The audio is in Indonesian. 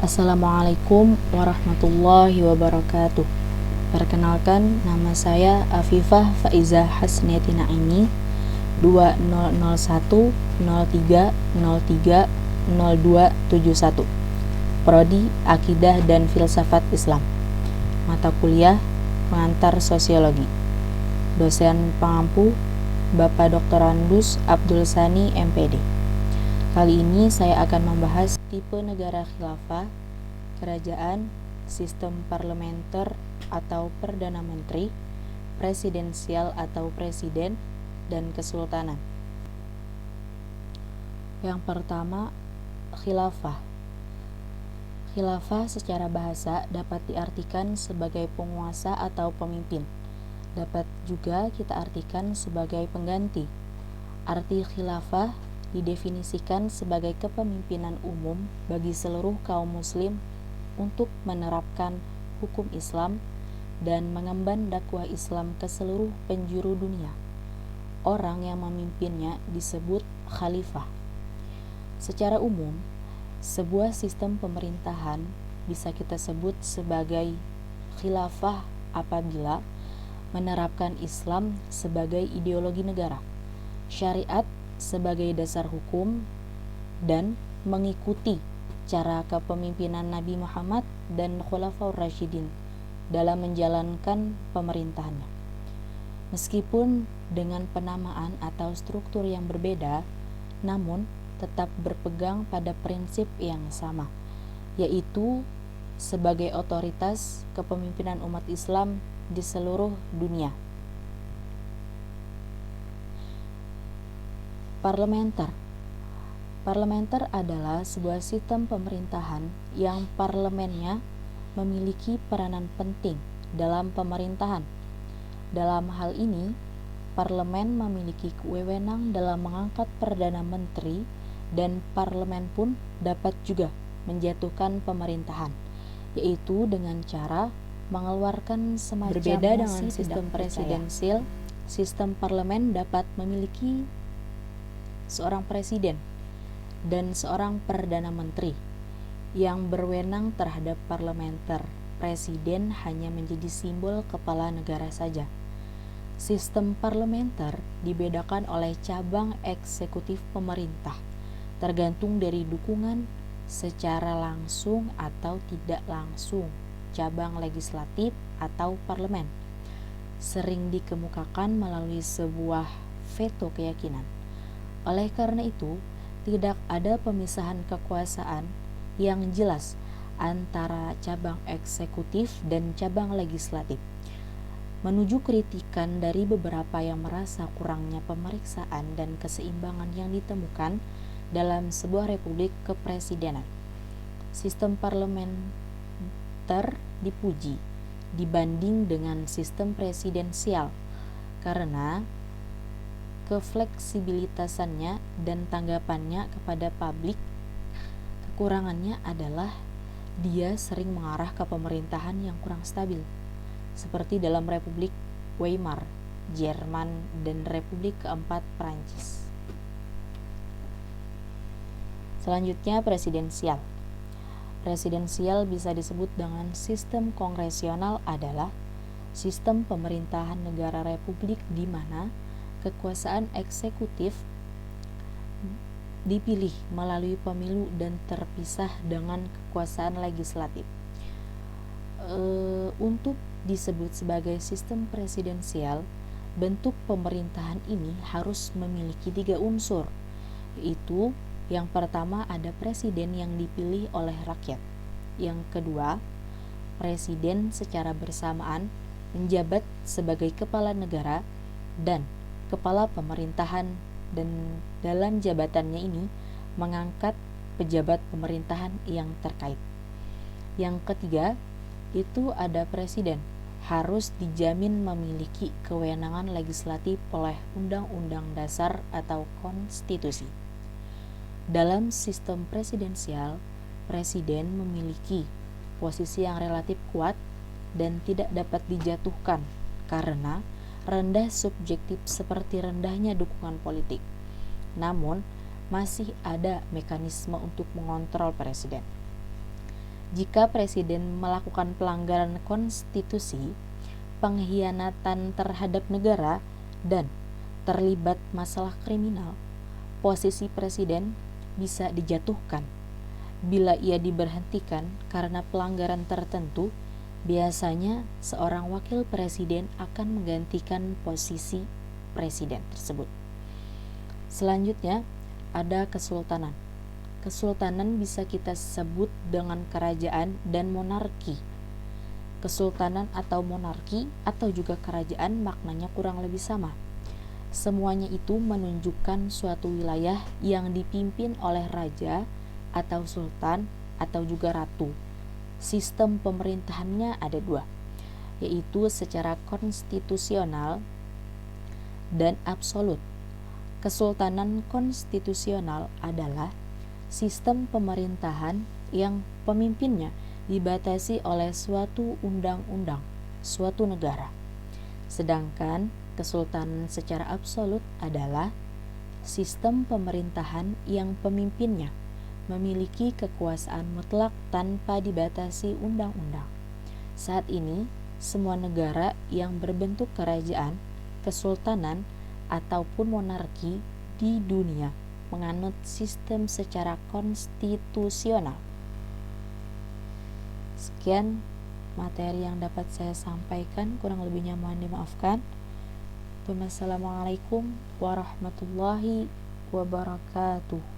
Assalamualaikum warahmatullahi wabarakatuh. Perkenalkan, nama saya Afifah Faizah Hasniati Naimi, 200103030271, Prodi Akidah dan Filsafat Islam, mata kuliah pengantar sosiologi. Dosen pengampu Bapak Dr. Andus Abdul Sani MPD. Kali ini saya akan membahas tipe negara khilafah, kerajaan, sistem parlementer atau perdana menteri, presidensial atau presiden, dan kesultanan. Yang pertama, khilafah. Khilafah secara bahasa dapat diartikan sebagai penguasa atau pemimpin. Dapat juga kita artikan sebagai pengganti. Arti khilafah didefinisikan sebagai kepemimpinan umum bagi seluruh kaum muslim untuk menerapkan hukum Islam dan mengemban dakwah Islam ke seluruh penjuru dunia. Orang yang memimpinnya disebut khalifah. Secara umum, sebuah sistem pemerintahan bisa kita sebut sebagai khilafah apabila menerapkan Islam sebagai ideologi negara, syariat sebagai dasar hukum, dan mengikuti cara kepemimpinan Nabi Muhammad dan Khulafaur Rasyidin dalam menjalankan pemerintahannya. Meskipun dengan penamaan atau struktur yang berbeda, namun tetap berpegang pada prinsip yang sama, yaitu sebagai otoritas kepemimpinan umat Islam di seluruh dunia. Parlementer adalah sebuah sistem pemerintahan yang parlemennya memiliki peranan penting dalam pemerintahan. Dalam hal ini, parlemen memiliki wewenang dalam mengangkat perdana menteri, dan parlemen pun dapat juga menjatuhkan pemerintahan, yaitu dengan cara mengeluarkan semacam berbeda dengan sistem presidensil. Sistem parlemen dapat memiliki seorang presiden dan seorang perdana menteri yang berwenang terhadap parlementer. Presiden hanya menjadi simbol kepala negara saja. Sistem parlementer dibedakan oleh cabang eksekutif pemerintah, tergantung dari dukungan secara langsung atau tidak langsung cabang legislatif atau parlemen. Sering dikemukakan melalui sebuah veto keyakinan. Oleh karena itu, tidak ada pemisahan kekuasaan yang jelas antara cabang eksekutif dan cabang legislatif. Menuju kritikan dari beberapa yang merasa kurangnya pemeriksaan dan keseimbangan yang ditemukan dalam sebuah republik kepresidenan, sistem parlementer dipuji dibanding dengan sistem presidensial karena kefleksibilitasannya dan tanggapannya kepada publik. Kekurangannya adalah dia sering mengarah ke pemerintahan yang kurang stabil, seperti dalam Republik Weimar, Jerman, dan Republik keempat Prancis. Selanjutnya, presidensial. Presidensial bisa disebut dengan sistem kongresional adalah sistem pemerintahan negara republik di mana kekuasaan eksekutif dipilih melalui pemilu dan terpisah dengan kekuasaan legislatif. Untuk disebut sebagai sistem presidensial, bentuk pemerintahan ini harus memiliki 3 unsur, yaitu yang pertama ada presiden yang dipilih oleh rakyat. Yang kedua, presiden secara bersamaan menjabat sebagai kepala negara dan kepala pemerintahan, dan dalam jabatannya ini mengangkat pejabat pemerintahan yang terkait. Yang ketiga, itu ada presiden harus dijamin memiliki kewenangan legislatif oleh Undang-Undang Dasar atau konstitusi. Dalam sistem presidensial, presiden memiliki posisi yang relatif kuat dan tidak dapat dijatuhkan karena rendah subjektif seperti rendahnya dukungan politik. Namun, masih ada mekanisme untuk mengontrol presiden. Jika presiden melakukan pelanggaran konstitusi, pengkhianatan terhadap negara, dan terlibat masalah kriminal, posisi presiden bisa dijatuhkan. Bila ia diberhentikan karena pelanggaran tertentu, biasanya seorang wakil presiden akan menggantikan posisi presiden tersebut. Selanjutnya ada kesultanan. Kesultanan bisa kita sebut dengan kerajaan dan monarki. Kesultanan atau monarki atau juga kerajaan maknanya kurang lebih sama. Semuanya itu menunjukkan suatu wilayah yang dipimpin oleh raja atau sultan atau juga ratu. Sistem pemerintahannya ada dua, yaitu secara konstitusional dan absolut. Kesultanan konstitusional adalah sistem pemerintahan yang pemimpinnya dibatasi oleh suatu undang-undang suatu negara. Sedangkan kesultanan secara absolut adalah sistem pemerintahan yang pemimpinnya memiliki kekuasaan mutlak tanpa dibatasi undang-undang. Saat ini, semua negara yang berbentuk kerajaan, kesultanan, ataupun monarki di dunia menganut sistem secara konstitusional. Sekian materi yang dapat saya sampaikan, kurang lebihnya mohon dimaafkan. Wassalamualaikum warahmatullahi wabarakatuh.